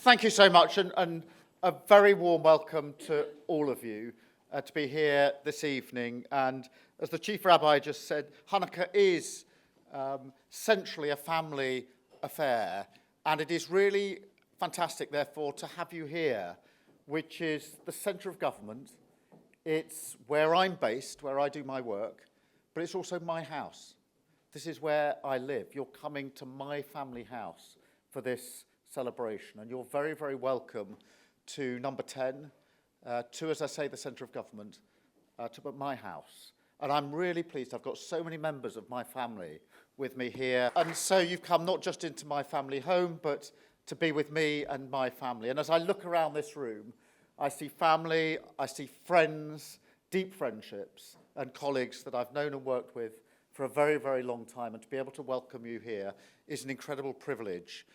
Thank you so much, and a very warm welcome to all of you to be here this evening. And as the Chief Rabbi just said, Hanukkah is centrally a family affair, and it is really fantastic, therefore, to have you here, which is the centre of government. It's where I'm based, where I do my work, but it's also my house. This is where I live. You're coming to my family house for this celebration, and you're very, very welcome to number 10, to, as I say, the centre of government, to my house. And I'm really pleased. I've got so many members of my family with me here. And so you've come not just into my family home, but to be with me and my family. And as I look around this room, I see family, I see friends, deep friendships, and colleagues that I've known and worked with for a very, very long time. And to be able to welcome you here is an incredible privilege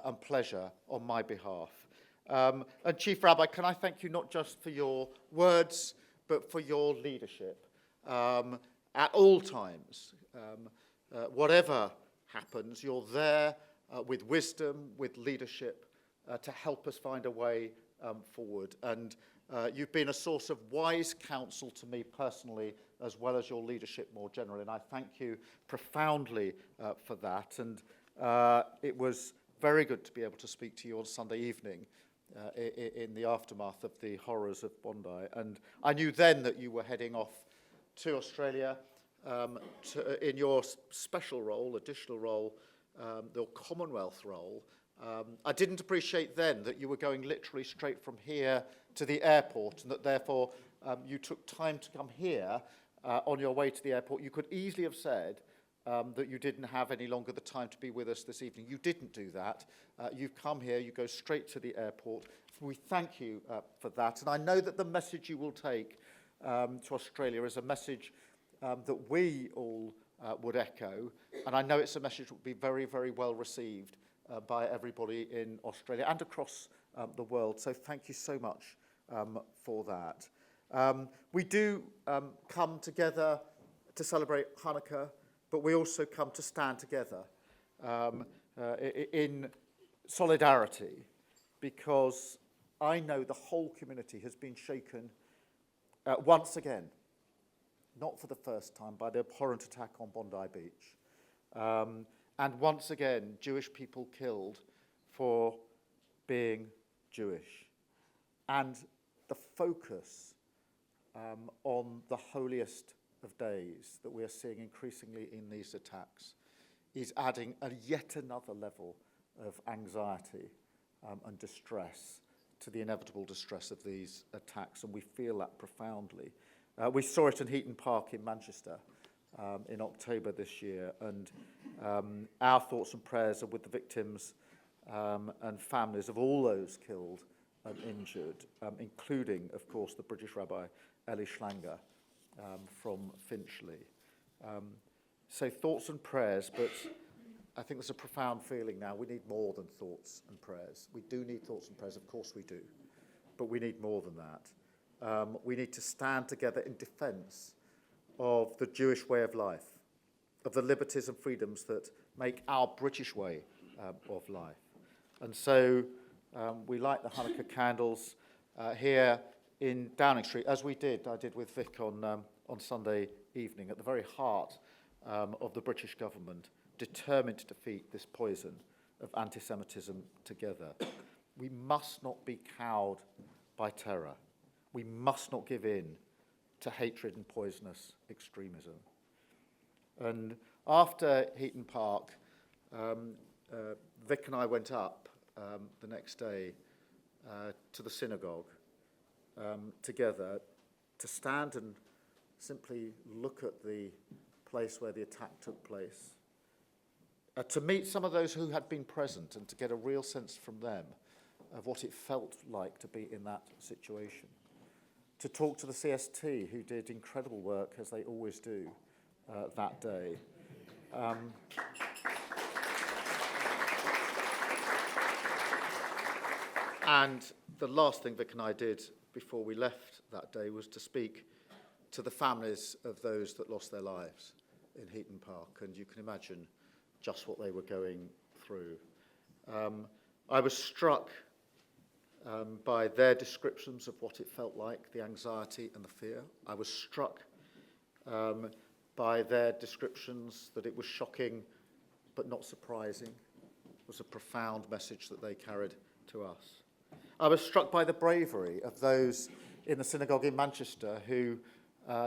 and pleasure on my behalf. And Chief Rabbi, can I thank you not just for your words, but for your leadership at all times. Whatever happens, you're there with wisdom, with leadership, to help us find a way forward. And you've been a source of wise counsel to me personally, as well as your leadership more generally. And I thank you profoundly for that. And it was very good to be able to speak to you on Sunday evening in the aftermath of the horrors of Bondi. And I knew then that you were heading off to Australia in your special role, additional role, the Commonwealth role. I didn't appreciate then that you were going literally straight from here to the airport, and that therefore you took time to come here on your way to the airport. You could easily have said that you didn't have any longer the time to be with us this evening. You didn't do that. You've come here, you go straight to the airport. We thank you for that. And I know that the message you will take to Australia is a message that we all would echo. And I know it's a message that will be very, very well received by everybody in Australia and across the world. So thank you so much for that. We do come together to celebrate Hanukkah, but we also come to stand together in solidarity, because I know the whole community has been shaken once again, not for the first time, by the abhorrent attack on Bondi Beach. And once again, Jewish people killed for being Jewish. And the focus on the holiest of days that we are seeing increasingly in these attacks is adding yet another level of anxiety and distress to the inevitable distress of these attacks, and we feel that profoundly. We saw it in Heaton Park in Manchester in October this year, and our thoughts and prayers are with the victims and families of all those killed and injured, including, of course, the British Rabbi Eli Schlanger from Finchley. So thoughts and prayers, but I think there's a profound feeling now. We need more than thoughts and prayers. We do need thoughts and prayers, of course we do, but we need more than that. We need to stand together in defence of the Jewish way of life, of the liberties and freedoms that make our British way of life. And so we light the Hanukkah candles here in Downing Street, as I did with Vic on Sunday evening, at the very heart of the British government, determined to defeat this poison of anti-Semitism together. We must not be cowed by terror. We must not give in to hatred and poisonous extremism. And after Heaton Park, Vic and I went up the next day to the synagogue together to stand and simply look at the place where the attack took place, to meet some of those who had been present and to get a real sense from them of what it felt like to be in that situation, to talk to the CST, who did incredible work, as they always do, that day. And the last thing Vic and I did before we left that day was to speak to the families of those that lost their lives in Heaton Park, and you can imagine just what they were going through. I was struck by their descriptions of what it felt like, the anxiety and the fear. I was struck by their descriptions that it was shocking but not surprising. It was a profound message that they carried to us. I was struck by the bravery of those in the synagogue in Manchester who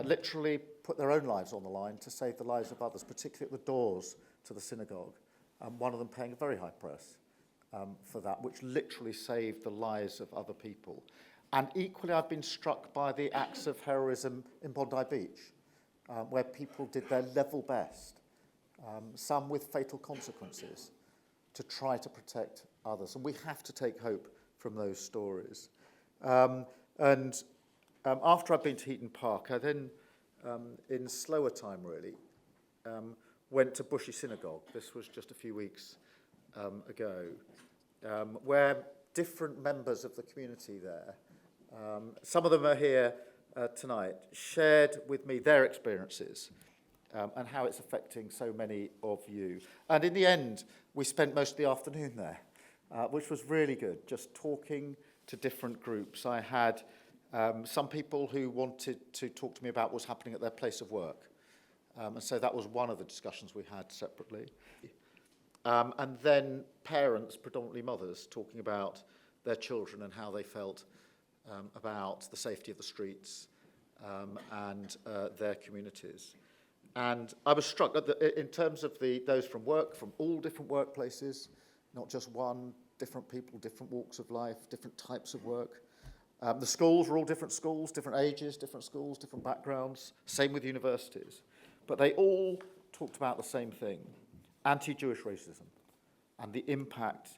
literally put their own lives on the line to save the lives of others, particularly at the doors to the synagogue. One of them paying a very high price for that, which literally saved the lives of other people. And equally, I've been struck by the acts of heroism in Bondi Beach, where people did their level best, some with fatal consequences, to try to protect others. And we have to take hope from those stories. After I'd been to Heaton Park, I then, in slower time really, went to Bushey Synagogue. This was just a few weeks ago, where different members of the community there, some of them are here tonight, shared with me their experiences and how it's affecting so many of you. And in the end, we spent most of the afternoon there, which was really good, just talking to different groups. I had some people who wanted to talk to me about what's happening at their place of work. And so that was one of the discussions we had separately. And then parents, predominantly mothers, talking about their children and how they felt about the safety of the streets and their communities. And I was struck that in terms of those from work, from all different workplaces, not just one, different people, different walks of life, different types of work. The schools were all different schools, different ages, different schools, different backgrounds, same with universities. But they all talked about the same thing, anti-Jewish racism and the impact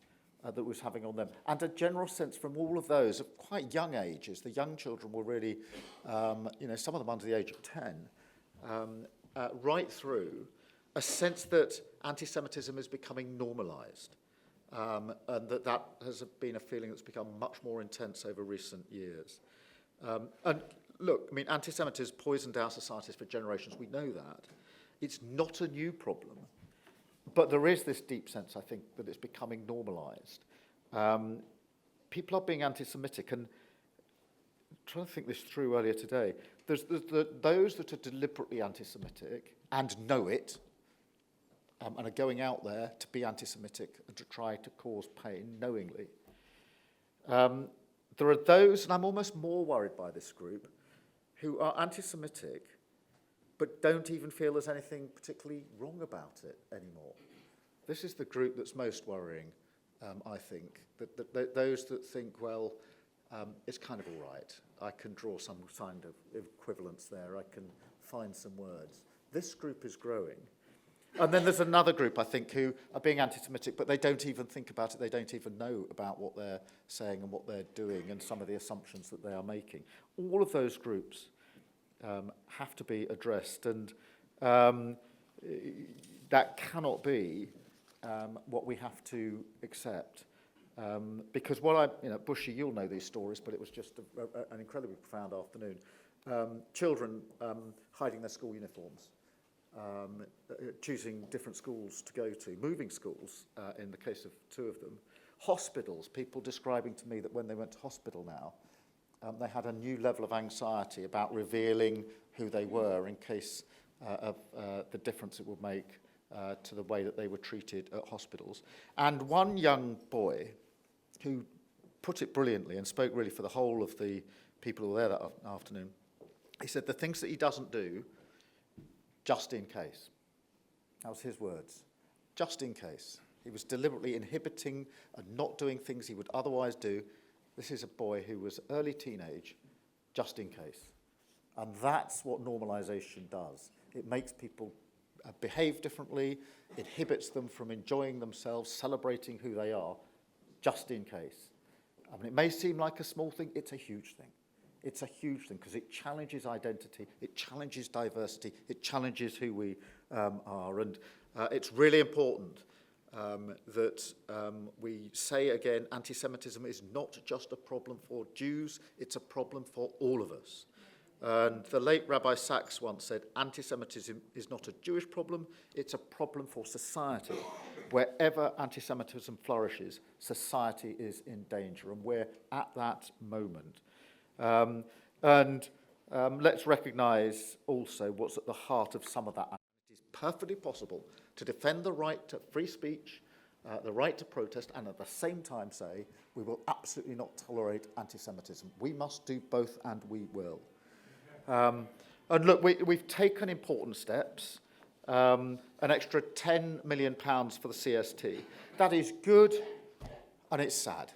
that it was having on them. And a general sense from all of those of quite young ages, the young children were really, some of them under the age of 10, right through, a sense that anti-Semitism is becoming normalised. And that has been a feeling that's become much more intense over recent years. And look, I mean, anti-Semitism poisoned our societies for generations. We know that. It's not a new problem. But there is this deep sense, I think, that it's becoming normalised. People are being anti-Semitic, and I'm trying to think this through earlier today. There's those that are deliberately anti-Semitic and know it, and are going out there to be anti-Semitic and to try to cause pain knowingly. There are those, and I'm almost more worried by this group, who are anti-Semitic but don't even feel there's anything particularly wrong about it anymore. This is the group that's most worrying, I think, that those that think, well, it's kind of all right. I can draw some kind of equivalence there. I can find some words. This group is growing. And then there's another group, I think, who are being anti-Semitic, but they don't even think about it. They don't even know about what they're saying and what they're doing and some of the assumptions that they are making. All of those groups have to be addressed, and that cannot be what we have to accept. Because Bushey, you'll know these stories, but it was just an incredibly profound afternoon. Children hiding their school uniforms, choosing different schools to go to, moving schools in the case of two of them. Hospitals, people describing to me that when they went to hospital now, they had a new level of anxiety about revealing who they were in case of the difference it would make to the way that they were treated at hospitals. And one young boy who put it brilliantly and spoke really for the whole of the people who were there that afternoon, he said the things that he doesn't do, just in case. That was his words. Just in case. He was deliberately inhibiting and not doing things he would otherwise do. This is a boy who was early teenage, just in case. And that's what normalisation does. It makes people behave differently, inhibits them from enjoying themselves, celebrating who they are, just in case. I mean, it may seem like a small thing, it's a huge thing. It's a huge thing because it challenges identity, it challenges diversity, it challenges who we are. And it's really important that we say again, anti-Semitism is not just a problem for Jews, it's a problem for all of us. And the late Rabbi Sachs once said, anti-Semitism is not a Jewish problem, it's a problem for society. Wherever anti-Semitism flourishes, society is in danger, and we're at that moment. Let's recognise also what's at the heart of some of that. It is perfectly possible to defend the right to free speech, the right to protest, and at the same time say, we will absolutely not tolerate anti-Semitism. We must do both, and we will. And look, we've taken important steps. An extra £10 million for the CST. That is good, and it's sad.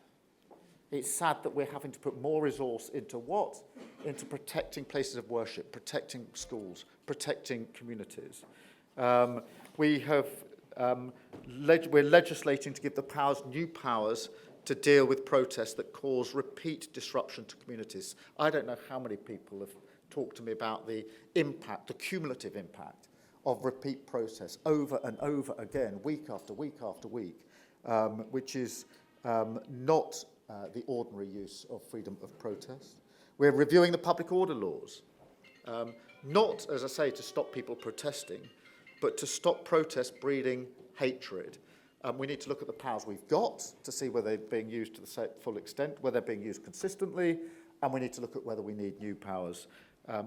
It's sad that we're having to put more resource into what? Into protecting places of worship, protecting schools, protecting communities. We're legislating to give the powers new powers to deal with protests that cause repeat disruption to communities. I don't know how many people have talked to me about the impact, the cumulative impact of repeat protests over and over again, week after week after week, which is not the ordinary use of freedom of protest. We're reviewing the public order laws, not, as I say, to stop people protesting, but to stop protests breeding hatred. We need to look at the powers we've got to see whether they're being used to the full extent, whether they're being used consistently, and we need to look at whether we need new powers.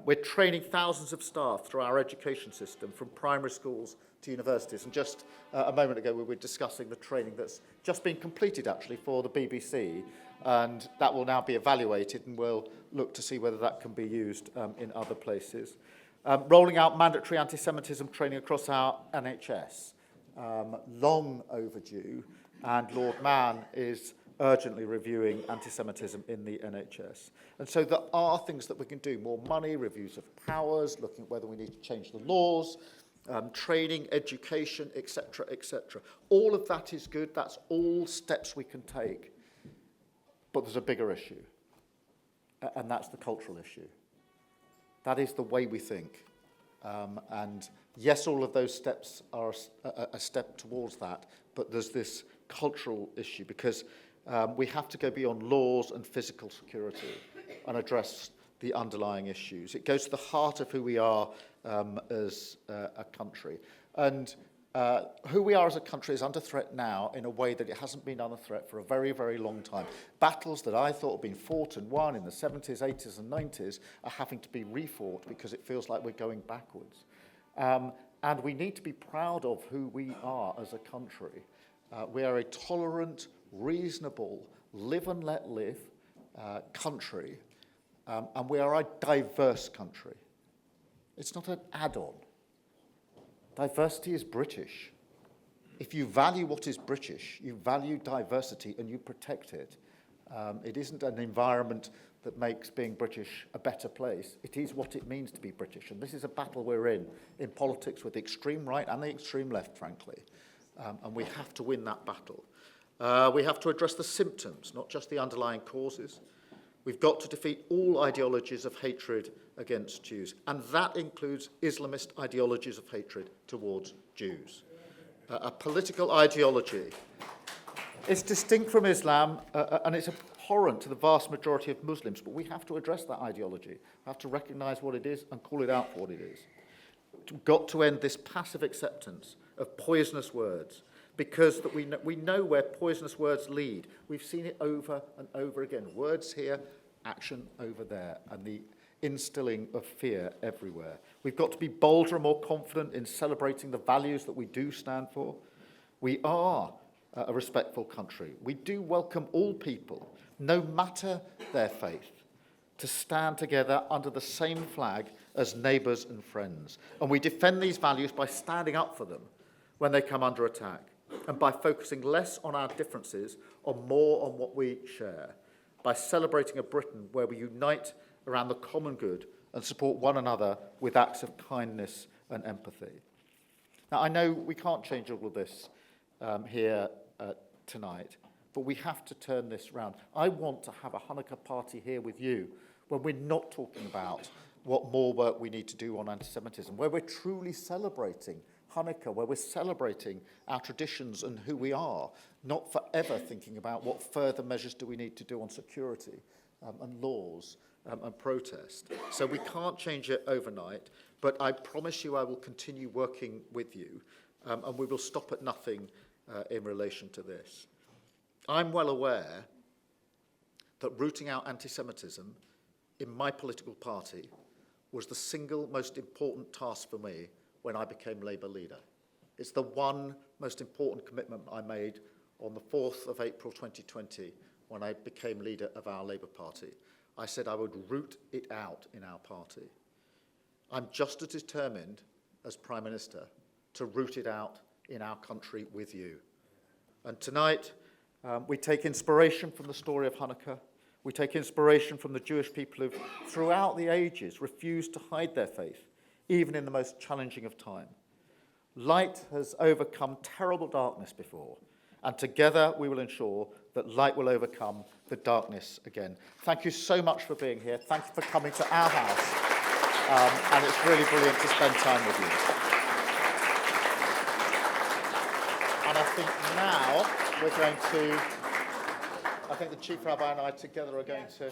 We're training thousands of staff through our education system, from primary schools to universities. And just a moment ago, we were discussing the training that's just been completed, actually, for the BBC. And that will now be evaluated, and we'll look to see whether that can be used in other places. Rolling out mandatory anti-Semitism training across our NHS. Long overdue. And Lord Mann is urgently reviewing anti-Semitism in the NHS. And so there are things that we can do. More money, reviews of powers, looking at whether we need to change the laws, training, education, etc., etc. All of that is good. That's all steps we can take. But there's a bigger issue, and that's the cultural issue. That is the way we think. And yes, all of those steps are a step towards that, but there's this cultural issue, because we have to go beyond laws and physical security and address the underlying issues. It goes to the heart of who we are as a country. And who we are as a country is under threat now in a way that it hasn't been under threat for a very, very long time. Battles that I thought had been fought and won in the 70s, 80s and 90s are having to be refought because it feels like we're going backwards. And we need to be proud of who we are as a country. We are a tolerant, reasonable, live and let live country, and we are a diverse country. It's not an add-on. Diversity is British. If you value what is British, you value diversity and you protect it. It isn't an environment that makes being British a better place. It is what it means to be British. And this is a battle we're in politics, with the extreme right and the extreme left, frankly. And we have to win that battle. We have to address the symptoms, not just the underlying causes. We've got to defeat all ideologies of hatred against Jews, and that includes Islamist ideologies of hatred towards Jews. A political ideology. It's distinct from Islam, and it's abhorrent to the vast majority of Muslims, but we have to address that ideology. We have to recognise what it is and call it out for what it is. We've got to end this passive acceptance of poisonous words, because that we know where poisonous words lead. We've seen it over and over again. Words here, action over there, and the instilling of fear everywhere. We've got to be bolder and more confident in celebrating the values that we do stand for. We are a respectful country. We do welcome all people, no matter their faith, to stand together under the same flag as neighbours and friends. And we defend these values by standing up for them when they come under attack, and by focusing less on our differences and more on what we share, by celebrating a Britain where we unite around the common good and support one another with acts of kindness and empathy. Now, I know we can't change all of this here tonight, but we have to turn this round. I want to have a Hanukkah party here with you when we're not talking about what more work we need to do on anti-Semitism, where we're truly celebrating Hanukkah, where we're celebrating our traditions and who we are, not forever thinking about what further measures do we need to do on security. and laws and protest. So we can't change it overnight, but I promise you I will continue working with you, and we will stop at nothing in relation to this. I'm well aware that rooting out anti-Semitism in my political party was the single most important task for me when I became Labour leader. It's the one most important commitment I made on the 4th of April 2020 when I became leader of our Labour Party. I said I would root it out in our party. I'm just as determined as Prime Minister to root it out in our country with you. And tonight, we take inspiration from the story of Hanukkah. We take inspiration from the Jewish people who've, throughout the ages, refused to hide their faith, even in the most challenging of time. Light has overcome terrible darkness before, and together we will ensure that light will overcome the darkness again. Thank you so much for being here. Thank you for coming to our house, and it's really brilliant to spend time with you. And I think now we're going to, I think the Chief Rabbi and I together are going to